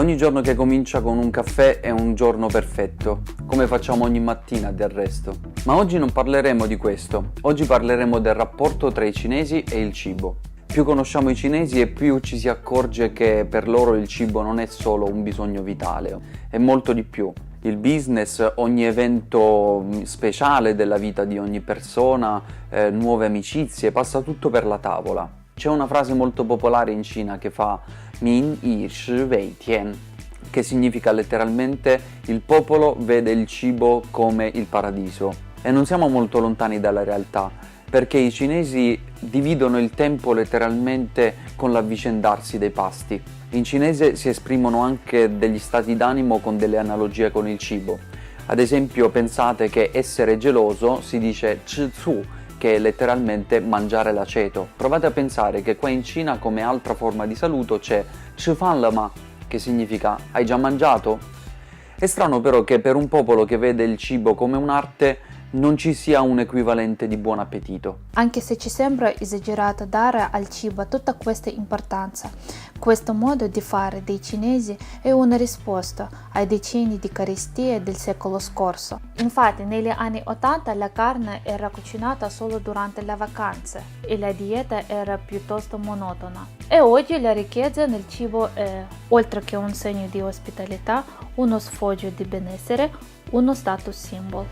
Ogni giorno che comincia con un caffè è un giorno perfetto, come facciamo ogni mattina del resto. Ma oggi non parleremo di questo, oggi parleremo del rapporto tra i cinesi e il cibo. Più conosciamo i cinesi e più ci si accorge che per loro il cibo non è solo un bisogno vitale, è molto di più. Il business, ogni evento speciale della vita di ogni persona, nuove amicizie, passa tutto per la tavola. C'è una frase molto popolare in Cina che fa Min Yi Shi Wei Tian, che significa letteralmente il popolo vede il cibo come il paradiso. E non siamo molto lontani dalla realtà, perché i cinesi dividono il tempo letteralmente con l'avvicendarsi dei pasti. In cinese si esprimono anche degli stati d'animo con delle analogie con il cibo. Ad esempio, pensate che essere geloso si dice Chi Zu, che è letteralmente mangiare l'aceto. Provate a pensare che qua in Cina, come altra forma di saluto, c'è Chi Fan Le Ma, che significa hai già mangiato? È strano però che per un popolo che vede il cibo come un'arte non ci sia un equivalente di buon appetito. Anche se ci sembra esagerato dare al cibo tutta questa importanza, questo modo di fare dei cinesi è una risposta ai decenni di carestie del secolo scorso. Infatti negli anni 80 la carne era cucinata solo durante le vacanze e la dieta era piuttosto monotona. E oggi la ricchezza nel cibo è, oltre che un segno di ospitalità, uno sfoggio di benessere, uno status symbol.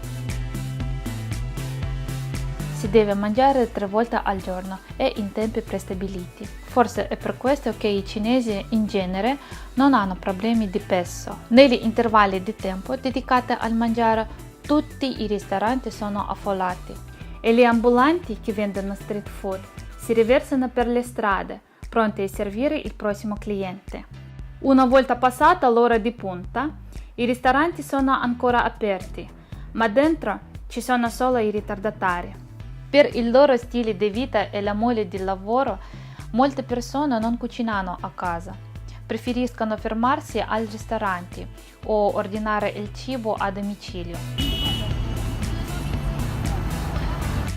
Si deve mangiare 3 volte al giorno e in tempi prestabiliti. Forse è per questo che i cinesi in genere non hanno problemi di peso. Negli intervalli di tempo dedicati al mangiare, tutti i ristoranti sono affollati e gli ambulanti che vendono street food si riversano per le strade, pronti a servire il prossimo cliente. Una volta passata l'ora di punta, i ristoranti sono ancora aperti, ma dentro ci sono solo i ritardatari. Per il loro stile di vita e la mole di lavoro, molte persone non cucinano a casa, preferiscono fermarsi ai ristoranti o ordinare il cibo a domicilio.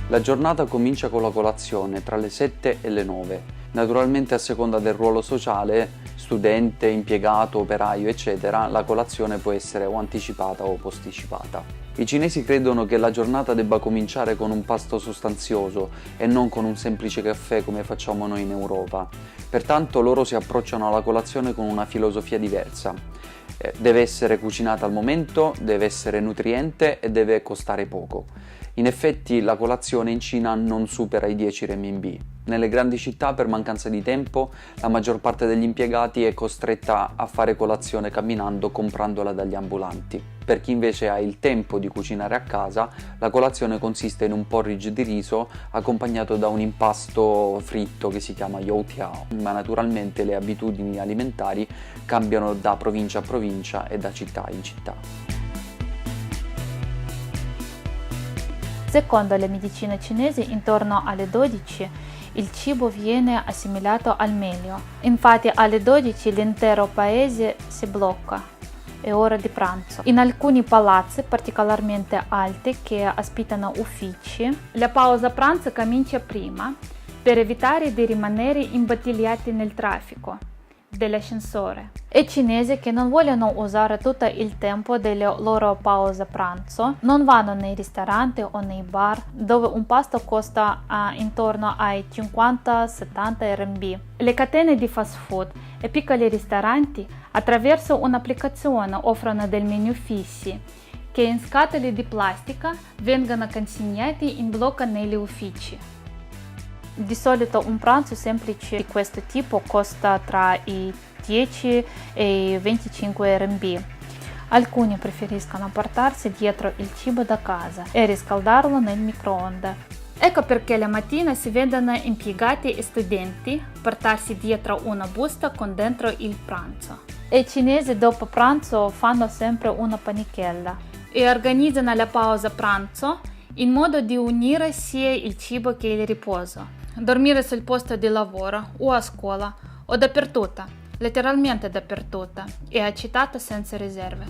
La giornata comincia con la colazione tra le 7 e le 9. Naturalmente a seconda del ruolo sociale, studente, impiegato, operaio, eccetera, la colazione può essere o anticipata o posticipata. I cinesi credono che la giornata debba cominciare con un pasto sostanzioso e non con un semplice caffè come facciamo noi in Europa. Pertanto loro si approcciano alla colazione con una filosofia diversa. Deve essere cucinata al momento, deve essere nutriente e deve costare poco. In effetti la colazione in Cina non supera i 10 renminbi. Nelle grandi città, per mancanza di tempo, la maggior parte degli impiegati è costretta a fare colazione camminando, comprandola dagli ambulanti. Per chi invece ha il tempo di cucinare a casa, la colazione consiste in un porridge di riso accompagnato da un impasto fritto che si chiama youtiao. Ma naturalmente le abitudini alimentari cambiano da provincia a provincia e da città in città. Secondo la medicina cinese, intorno alle 12 il cibo viene assimilato al meglio. Infatti alle 12 l'intero paese si blocca, è ora di pranzo. In alcuni palazzi particolarmente alti che ospitano uffici, la pausa pranzo comincia prima per evitare di rimanere imbottigliati nel traffico dell'ascensore. I cinesi che non vogliono usare tutto il tempo delle loro pause pranzo non vanno nei ristoranti o nei bar dove un pasto costa intorno ai 50-70 RMB. Le catene di fast food e piccoli ristoranti attraverso un'applicazione offrono dei menu fissi che in scatole di plastica vengono consegnati in blocco negli uffici. Di solito un pranzo semplice di questo tipo costa tra i 10 e i 25 RMB. Alcuni preferiscono portarsi dietro il cibo da casa e riscaldarlo nel microonde. Ecco perché la mattina si vedono impiegati e studenti portarsi dietro una busta con dentro il pranzo. E i cinesi dopo pranzo fanno sempre una panichella e organizzano la pausa pranzo in modo di unire sia il cibo che il riposo. Dormire sul posto di lavoro o a scuola o dappertutto, letteralmente dappertutto, è accettato senza riserve.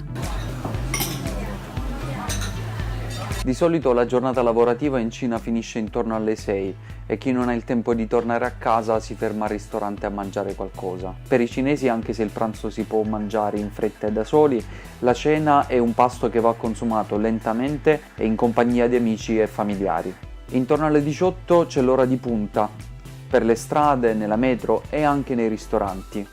Di solito la giornata lavorativa in Cina finisce intorno alle 6 e chi non ha il tempo di tornare a casa si ferma al ristorante a mangiare qualcosa. Per i cinesi, anche se il pranzo si può mangiare in fretta e da soli, la cena è un pasto che va consumato lentamente e in compagnia di amici e familiari. Intorno alle 18 c'è l'ora di punta, per le strade, nella metro e anche nei ristoranti.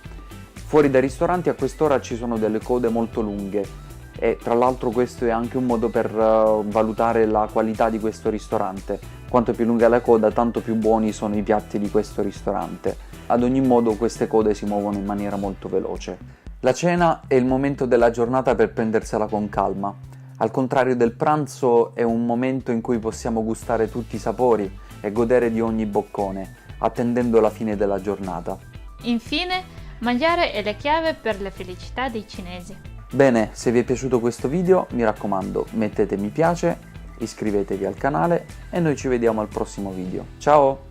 Fuori dai ristoranti a quest'ora ci sono delle code molto lunghe e tra l'altro questo è anche un modo per valutare la qualità di questo ristorante. Quanto più lunga è la coda, tanto più buoni sono i piatti di questo ristorante. Ad ogni modo queste code si muovono in maniera molto veloce. La cena è il momento della giornata per prendersela con calma. Al contrario del pranzo è un momento in cui possiamo gustare tutti i sapori e godere di ogni boccone, attendendo la fine della giornata. Infine, mangiare è la chiave per la felicità dei cinesi. Bene, se vi è piaciuto questo video, mi raccomando, mettete mi piace, iscrivetevi al canale e noi ci vediamo al prossimo video. Ciao!